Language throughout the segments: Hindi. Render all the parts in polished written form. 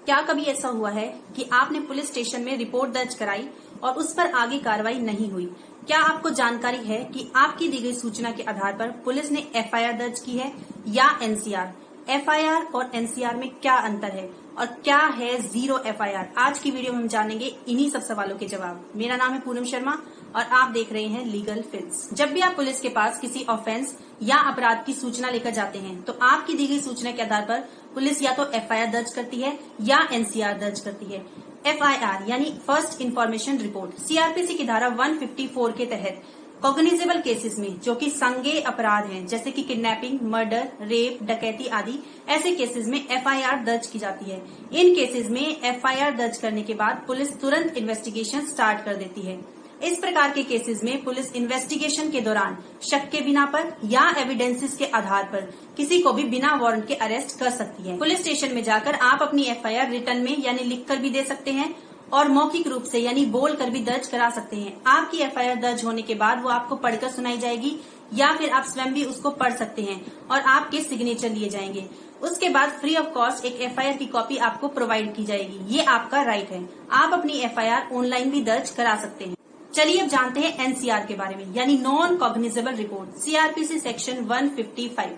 क्या कभी ऐसा हुआ है कि आपने पुलिस स्टेशन में रिपोर्ट दर्ज कराई और उस पर आगे कार्रवाई नहीं हुई? क्या आपको जानकारी है कि आपकी दी गई सूचना के आधार पर पुलिस ने एफआईआर दर्ज की है या एनसीआर? एफआईआर और एनसीआर में क्या अंतर है और क्या है जीरो एफआईआर? आज की वीडियो में हम जानेंगे इन्हीं सब सवालों के जवाब। मेरा नाम है पूनम शर्मा और आप देख रहे हैं लीगल फिल्स। जब भी आप पुलिस के पास किसी ऑफेंस या अपराध की सूचना लेकर जाते हैं तो आपकी दी गई सूचना के आधार पर पुलिस या तो एफआईआर दर्ज करती है या एनसीआर दर्ज करती है। एफआईआर यानी फर्स्ट इन्फॉर्मेशन रिपोर्ट सीआरपीसी की धारा 154 के तहत कॉग्निजेबल केसेस में, जो कि संज्ञेय अपराध हैं जैसे कि किडनैपिंग, मर्डर, रेप, डकैती आदि, ऐसे केसेस में एफआईआर दर्ज की जाती है। इन केसेस में एफआईआर दर्ज करने के बाद पुलिस तुरंत इन्वेस्टिगेशन स्टार्ट कर देती है। इस प्रकार के केसेस में पुलिस इन्वेस्टिगेशन के दौरान शक के बिना पर या एविडेंसेस के आधार पर किसी को भी बिना वारंट के अरेस्ट कर सकती है। पुलिस स्टेशन में जाकर आप अपनी एफआईआर रिटर्न में यानी लिखकर भी दे सकते हैं और मौखिक रूप से यानी बोलकर भी दर्ज करा सकते हैं। आपकी एफआईआर दर्ज होने के बाद वो आपको पढ़कर सुनाई जाएगी या फिर आप स्वयं भी उसको पढ़ सकते हैं और आपके सिग्नेचर लिए जाएंगे। उसके बाद फ्री ऑफ कॉस्ट एक एफआईआर की कॉपी आपको प्रोवाइड की जाएगी। ये आपका राइट है। आप अपनी एफआईआर ऑनलाइन भी दर्ज करा सकते हैं। चलिए अब जानते हैं एनसीआर के बारे में, यानी non cognizable report, CrPC section 155।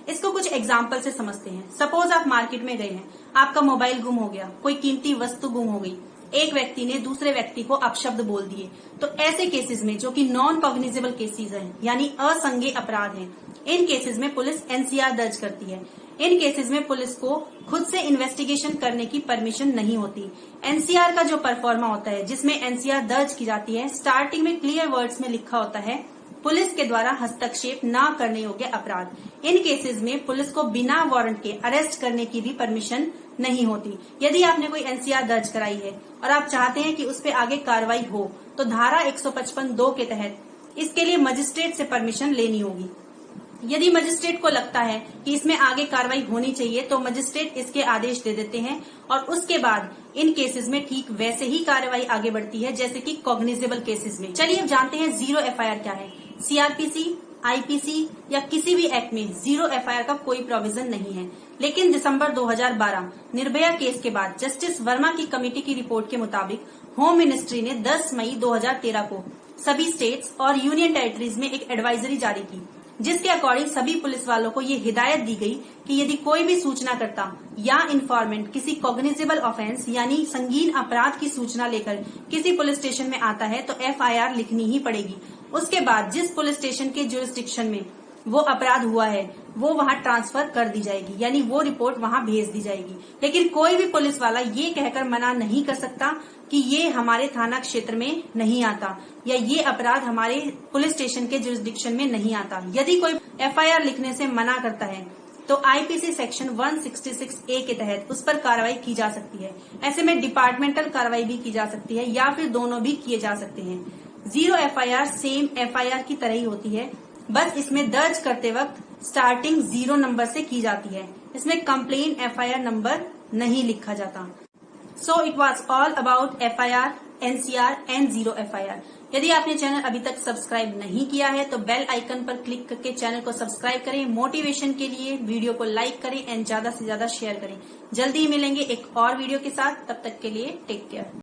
इसको कुछ एग्जाम्पल से समझते हैं। सपोज आप मार्केट में गए हैं, आपका मोबाइल गुम हो गया, कोई कीमती वस्तु गुम हो गई, एक व्यक्ति ने दूसरे व्यक्ति को अपशब्द बोल दिए, तो ऐसे केसेस में जो कि नॉन कॉग्निजेबल केसेस हैं यानी असंज्ञेय अपराध हैं, इन केसेस में पुलिस एनसीआर दर्ज करती है। इन केसेस में पुलिस को खुद से इन्वेस्टिगेशन करने की परमिशन नहीं होती। एनसीआर का जो परफॉर्मा होता है जिसमें एनसीआर दर्ज की जाती है, स्टार्टिंग में क्लियर वर्ड्स में लिखा होता है पुलिस के द्वारा हस्तक्षेप न करने योग्य अपराध। इन केसेस में पुलिस को बिना वारंट के अरेस्ट करने की भी परमिशन नहीं होती। यदि आपने कोई एनसीआर दर्ज कराई है और आप चाहते हैं कि उस पर आगे कार्रवाई हो तो धारा 155(2) के तहत इसके लिए मजिस्ट्रेट से परमिशन लेनी होगी। यदि मजिस्ट्रेट को लगता है कि इसमें आगे कार्रवाई होनी चाहिए तो मजिस्ट्रेट इसके आदेश दे देते हैं और उसके बाद इन केसेस में ठीक वैसे ही कार्रवाई आगे बढ़ती है जैसे कि कॉग्निजेबल केसेस में। चलिए अब जानते हैं जीरो एफआईआर क्या है। सीआरपीसी, आईपीसी या किसी भी एक्ट में जीरो एफआईआर का कोई प्रोविजन नहीं है, लेकिन दिसंबर 2012 निर्भया केस के बाद जस्टिस वर्मा की कमेटी की रिपोर्ट के मुताबिक होम मिनिस्ट्री ने 10 मई 2013 को सभी स्टेट्स और यूनियन टेरिटरीज में एक एडवाइजरी जारी की, जिसके अकॉर्डिंग सभी पुलिस वालों को ये हिदायत दी गई कि यदि कोई भी सूचनाकर्ता या इन्फॉर्मेंट किसी कॉग्निजेबल ऑफेंस यानी संगीन अपराध की सूचना लेकर किसी पुलिस स्टेशन में आता है तो एफआईआर लिखनी ही पड़ेगी। उसके बाद जिस पुलिस स्टेशन के जुरिस्डिक्शन में वो अपराध हुआ है वो वहां ट्रांसफर कर दी जाएगी, यानी वो रिपोर्ट वहां भेज दी जाएगी। लेकिन कोई भी पुलिस वाला ये कहकर मना नहीं कर सकता कि ये हमारे थाना क्षेत्र में नहीं आता या ये अपराध हमारे पुलिस स्टेशन के जुरिस्डिक्शन में नहीं आता। यदि कोई एफआईआर लिखने से मना करता है तो आईपीसी सेक्शन 166(a) के तहत उस पर कार्रवाई की जा सकती है। ऐसे में डिपार्टमेंटल कार्रवाई भी की जा सकती है या फिर दोनों भी किए जा सकते हैं। जीरो एफआईआर सेम एफआईआर की तरह ही होती है, बस इसमें दर्ज करते वक्त स्टार्टिंग 0 नंबर से की जाती है। इसमें कंप्लेन एफआईआर नंबर नहीं लिखा जाता। So it was all about FIR, NCR and zero FIR. यदि आपने चैनल अभी तक सब्सक्राइब नहीं किया है तो बेल आइकन पर क्लिक करके चैनल को सब्सक्राइब करें। मोटिवेशन के लिए वीडियो को लाइक करें एंड ज्यादा से ज्यादा शेयर करें। जल्दी ही मिलेंगे एक और वीडियो के साथ, तब तक के लिए टेक केयर।